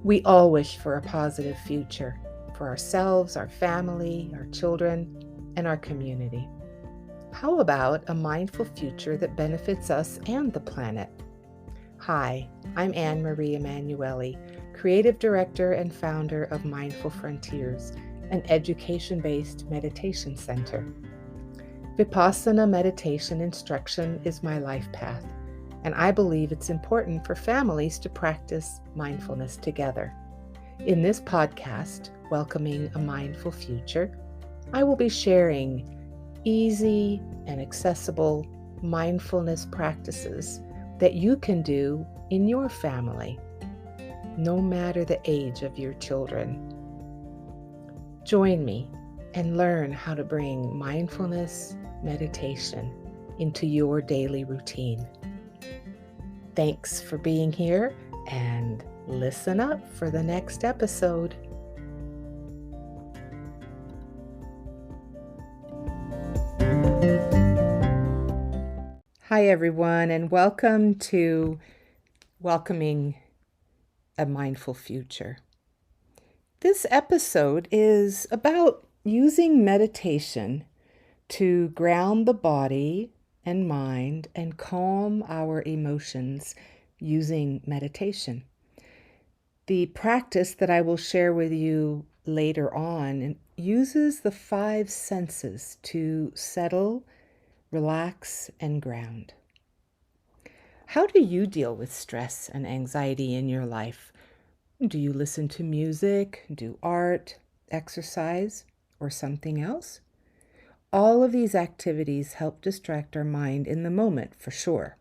We all wish for a positive future for ourselves, our family, our children, and our community. How about a mindful future that benefits us and the planet? Hi, I'm Emanuelli, Creative Director and founder of Mindful Frontiers, an education-based meditation center. Vipassana meditation instruction is my life path, and I believe it's important for families to practice mindfulness together. In this podcast, Welcoming a Mindful Future, I will be sharing easy and accessible mindfulness practices that you can do in your family, no matter the age of your children. Join me and learn how to bring mindfulness meditation into your daily routine. Thanks for being here, and listen up for the next episode. Hi, everyone, and welcome to Welcoming a Mindful Future. This episode is about using meditation to ground the body and mind and calm our emotions using meditation. The practice that I will share with you later on uses the 5 senses to settle, relax, and ground. How do you deal with stress and anxiety in your life? Do you listen to music, do art, exercise, or something else? All of these activities help distract our mind in the moment, for sure.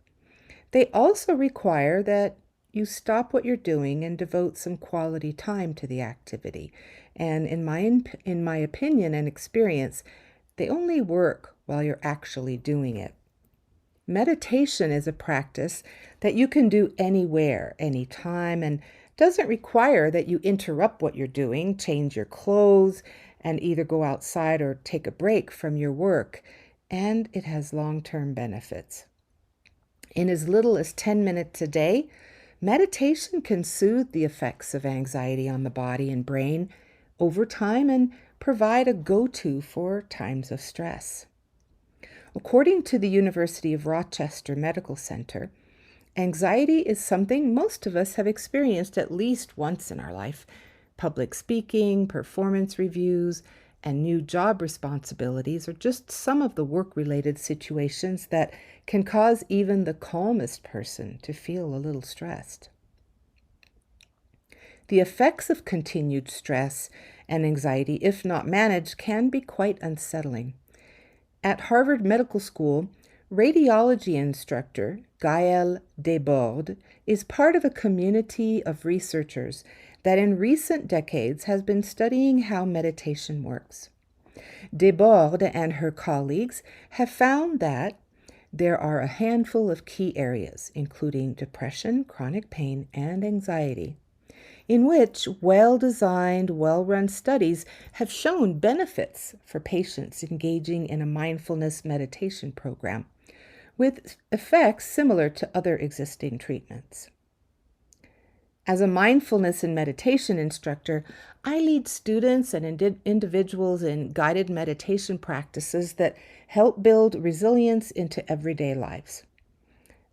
They also require that you stop what you're doing and devote some quality time to the activity. And in my opinion and experience, they only work while you're actually doing it. Meditation is a practice that you can do anywhere, anytime, and doesn't require that you interrupt what you're doing, change your clothes, and either go outside or take a break from your work, and it has long-term benefits. In as little as 10 minutes a day, meditation can soothe the effects of anxiety on the body and brain over time and provide a go-to for times of stress. According to the University of Rochester Medical Center, anxiety is something most of us have experienced at least once in our life. Public speaking, performance reviews, and new job responsibilities are just some of the work-related situations that can cause even the calmest person to feel a little stressed. The effects of continued stress and anxiety, if not managed, can be quite unsettling. At Harvard Medical School, radiology instructor Gaël Desbordes is part of a community of researchers that in recent decades has been studying how meditation works. Desbordes and her colleagues have found that there are a handful of key areas, including depression, chronic pain, and anxiety, in which well-designed, well-run studies have shown benefits for patients engaging in a mindfulness meditation program, with effects similar to other existing treatments. As a mindfulness and meditation instructor, I lead students and individuals in guided meditation practices that help build resilience into everyday lives.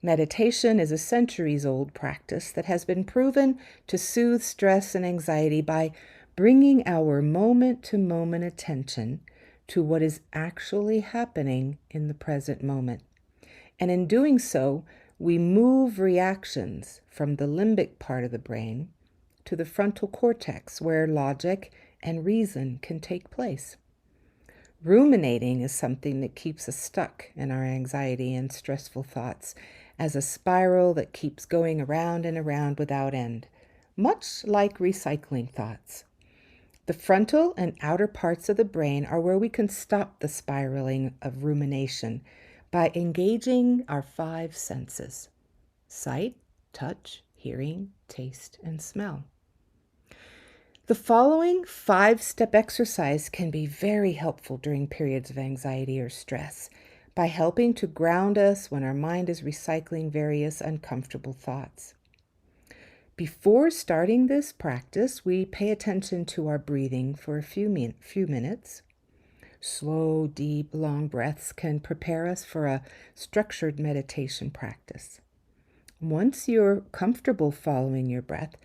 Meditation is a centuries-old practice that has been proven to soothe stress and anxiety by bringing our moment-to-moment attention to what is actually happening in the present moment. And in doing so, we move reactions from the limbic part of the brain to the frontal cortex, where logic and reason can take place. Ruminating is something that keeps us stuck in our anxiety and stressful thoughts as a spiral that keeps going around and around without end, much like recycling thoughts. The frontal and outer parts of the brain are where we can stop the spiraling of rumination by engaging our 5 senses: sight, touch, hearing, taste, and smell. The following 5-step exercise can be very helpful during periods of anxiety or stress by helping to ground us when our mind is recycling various uncomfortable thoughts. Before starting this practice, we pay attention to our breathing for a few minutes. Slow, deep, long breaths can prepare us for a structured meditation practice. Once you're comfortable following your breath,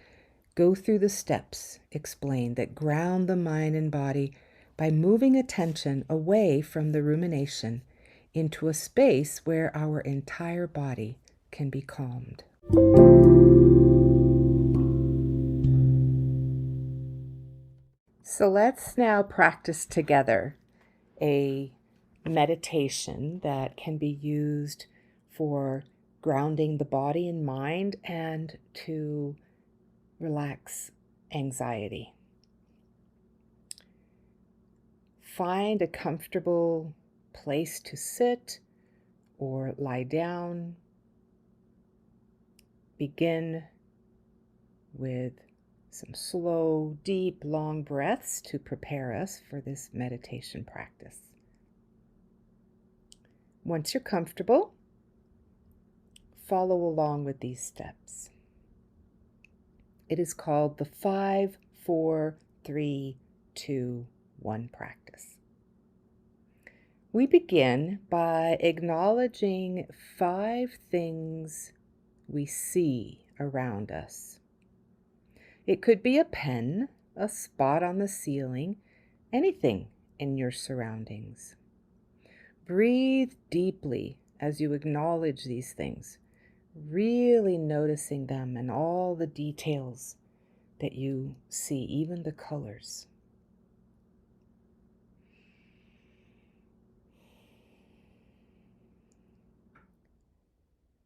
go through the steps explained that ground the mind and body by moving attention away from the rumination into a space where our entire body can be calmed. So let's now practice together a meditation that can be used for grounding the body and mind and to relax anxiety. Find a comfortable place to sit or lie down. Begin with some slow, deep, long breaths to prepare us for this meditation practice. Once you're comfortable, follow along with these steps. It is called the 5, 4, 3, 2, 1 practice. We begin by acknowledging 5 things we see around us. It could be a pen, a spot on the ceiling, anything in your surroundings. Breathe deeply as you acknowledge these things, really noticing them and all the details that you see, even the colors.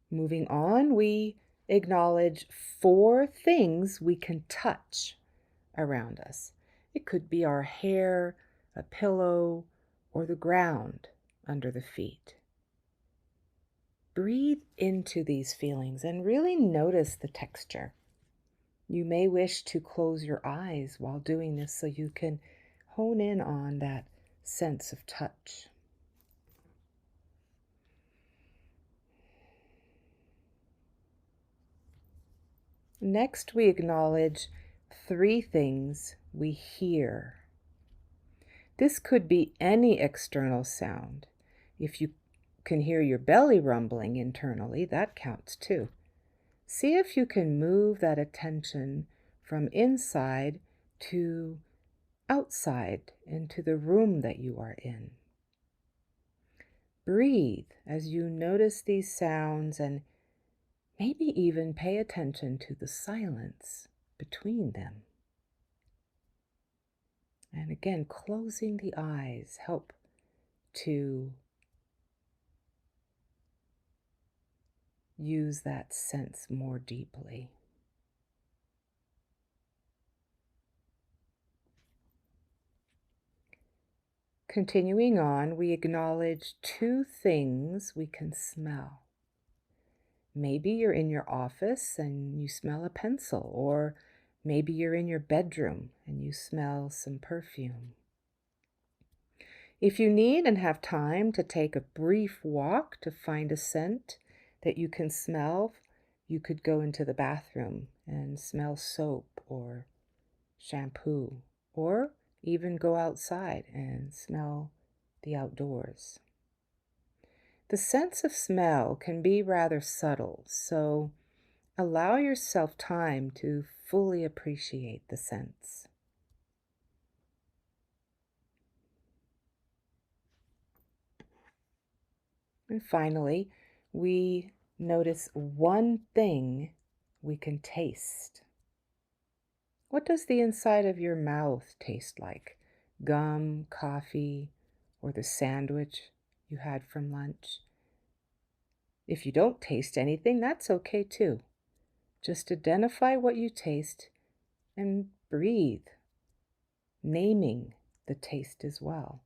Moving on, we acknowledge 4 things we can touch around us. It could be our hair, a pillow, or the ground under the feet. Breathe into these feelings and really notice the texture. You may wish to close your eyes while doing this so you can hone in on that sense of touch. Next, we acknowledge 3 things we hear. This could be any external sound. If you can hear your belly rumbling internally, that counts too. See if you can move that attention from inside to outside into the room that you are in. Breathe as you notice these sounds and maybe even pay attention to the silence between them. And again, closing the eyes help to use that sense more deeply. Continuing on, we acknowledge 2 things we can smell. Maybe you're in your office and you smell a pencil, or maybe you're in your bedroom and you smell some perfume. If you need and have time to take a brief walk to find a scent that you can smell, you could go into the bathroom and smell soap or shampoo, or even go outside and smell the outdoors. The sense of smell can be rather subtle, so allow yourself time to fully appreciate the sense. And finally, we notice 1 thing we can taste. What does the inside of your mouth taste like? Gum, coffee, or the sandwich you had from lunch? If you don't taste anything, that's okay too. Just identify what you taste and breathe, naming the taste as well.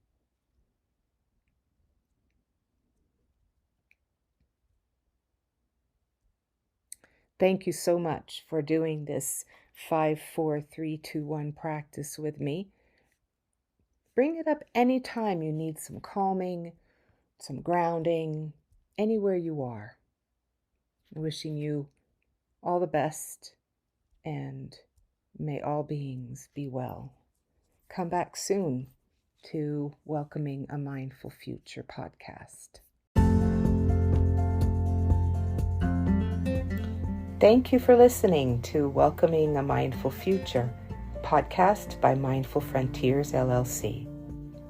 Thank you so much for doing this 5, 4, 3, 2, 1 practice with me. Bring it up anytime you need some calming, some grounding, anywhere you are. Wishing you all the best and may all beings be well. Come back soon to Welcoming a Mindful Future podcast. Thank you for listening to Welcoming a Mindful Future podcast by Mindful Frontiers, LLC.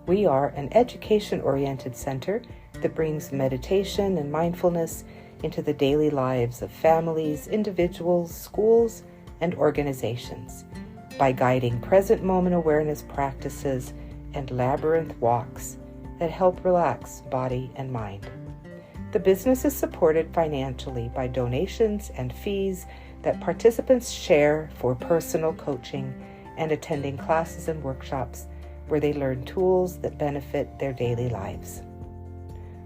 We are an education-oriented center that brings meditation and mindfulness into the daily lives of families, individuals, schools, and organizations by guiding present moment awareness practices and labyrinth walks that help relax body and mind. The business is supported financially by donations and fees that participants share for personal coaching and attending classes and workshops where they learn tools that benefit their daily lives.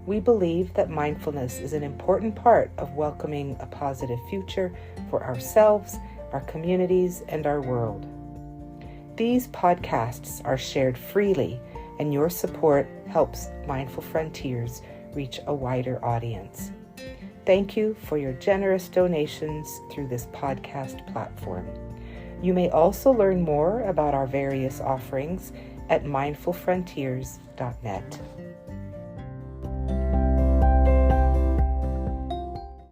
We believe that mindfulness is an important part of welcoming a positive future for ourselves, our communities, and our world. These podcasts are shared freely, and your support helps Mindful Frontiers reach a wider audience. Thank you for your generous donations through this podcast platform. You may also learn more about our various offerings at mindfulfrontiers.net.